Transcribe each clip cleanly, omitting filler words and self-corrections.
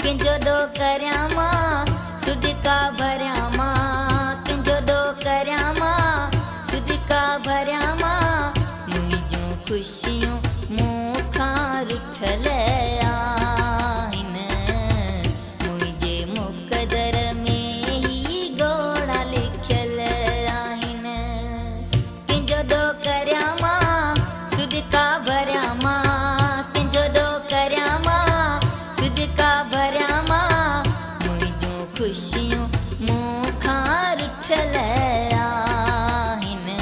कंहिंजो दो करियां मां सुदिका भरियां मां कंहिंजो दो करियां मां सुदिका भरियां मां मुंहिंजूं ख़ुशियूं मूंखां रुठल आहिनि मुंहिंजे मुक़दर में ही घोड़ा लिखियल आहिनि कंहिंजो दो करियां मां सुदिका भरियां मां कंहिंजो दो करियां मां सुदिका भरियां मां मुंहिंजूं ख़ुशियूं मूंखां रुठल आहिनि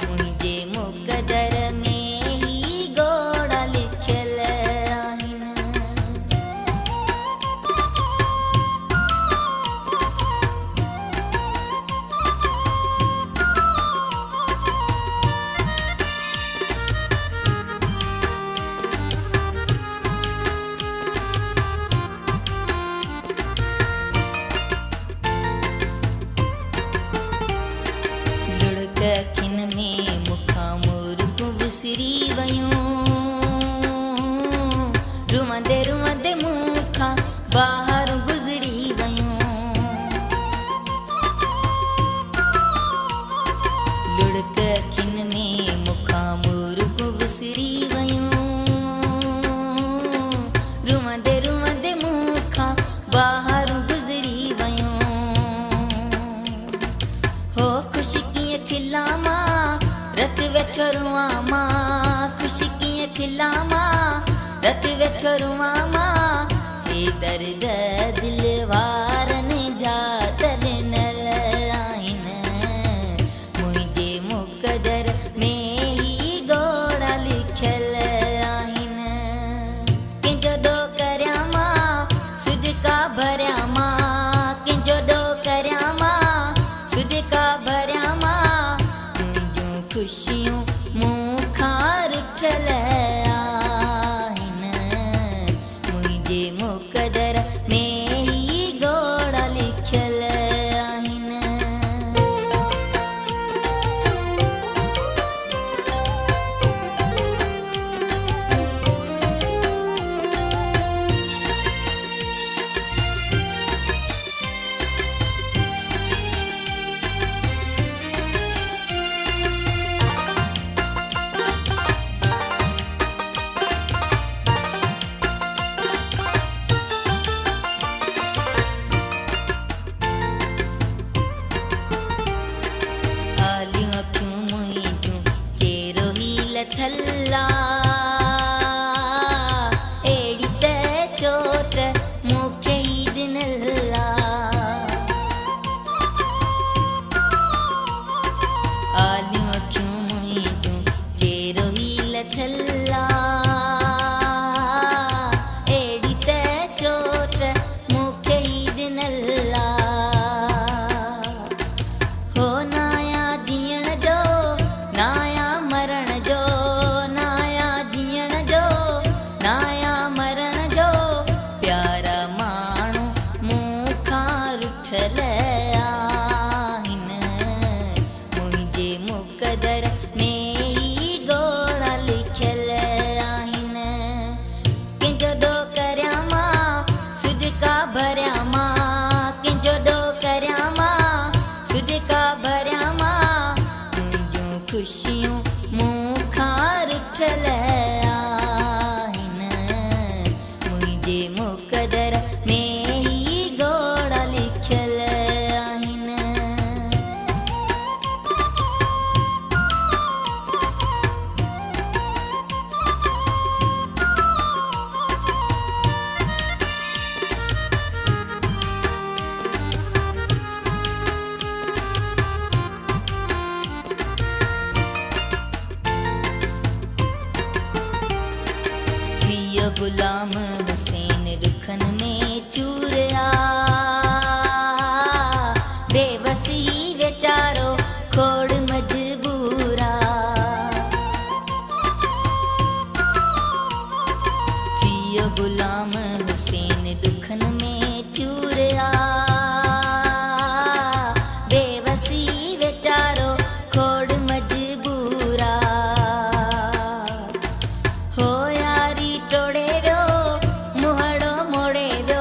मुंहिंजे मुक़दर में ही घोड़ा लिखियल आहिनि। लुढ़क अखियुनि में मूंखां मुर्गूं विसरी वयूं रुमंदे रुमंदे मूंखां ॿाहिरि गुज़री वयूं लुढ़क अखियुनि में मूंखां मुर्गूं विसरी वयूं रुमंदे रुमंदे मूंखां ॿाहिरि गुज़री वयूं हो ख़ुशी कीअं खिलां मां रत वेठो रुआं मां ख़ुशी कीअं खिलां मां रत वेठो रुआं मां हे दर्द दिल वारनि जा तॾिनल आहिनि मुंहिंजे मुक़दर में ही घोड़ा लिखियल आहिनि कंहिंजो दो करियां मां सुदिका भरियां मां कंहिंजो दो करियां मां सुदिका भरियां मां मुंहिंजूं ख़ुशियूं मूंखां रुठल आहिनि मुंहिंजे मुक़दर में ही घोड़ा लिखियल आहिनि। आलियूं अखियूं मुंहिंजूं चेरो ही लथल अहिड़ी त चोट मूंखे ही ॾिनल आलियूं अखियूं मुंहिंजूं चेरो ही लथल अहिड़ी त चोट मूंखे ही ॾिनल हो नाया जीअण जो नाया मरण जो नाया जीअण जो नाया मरण जो प्यारा माण्हू मूंखां रुठल आहिनि मुंहिंजे मुक़दर में ही घोड़ा लिखियल आहिनि कंहिंजो दो करियां मां सुदिका भरियां मां कंहिंजो दो करियां मां सुदिका भरियां मां मुंहिंजूं ख़ुशियूं मूंखां रुठल आहिनि मुंहिंजे मुक़दर में ही घोड़ा लिखियल आहिनि। थियो गुलाम हुसैन रुखन में चूरिया बेवसी वेचारो खोड़ मजबूरा थियो गुलाम हुसैन दुखन में चूरिया बेवसी वेचारो खोड़ मजबूरा हो यारी टोड़े रो मुहड़ो मोड़े रो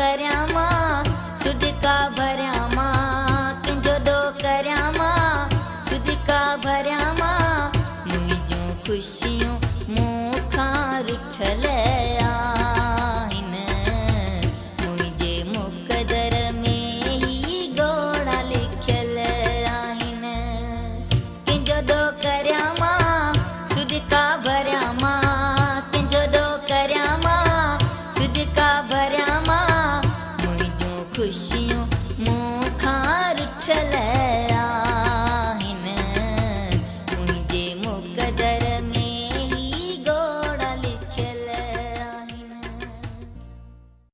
भरिया मां सुदिका भरिया मां कंहिंजो दो करिया मां सुदिका भरिया मां मुंहिंजूं ख़ुशियूं मूंखां रुठल आहिनि मुंहिंजे मुक़दर में ही ॻोड़ा लिखियल आहिनि कंहिंजो दो करिया मां सुदिका भरिया मां कंहिंजो दो करिया मां सुदिका भरिया मां मुंहिंजूं ख़ुशियूं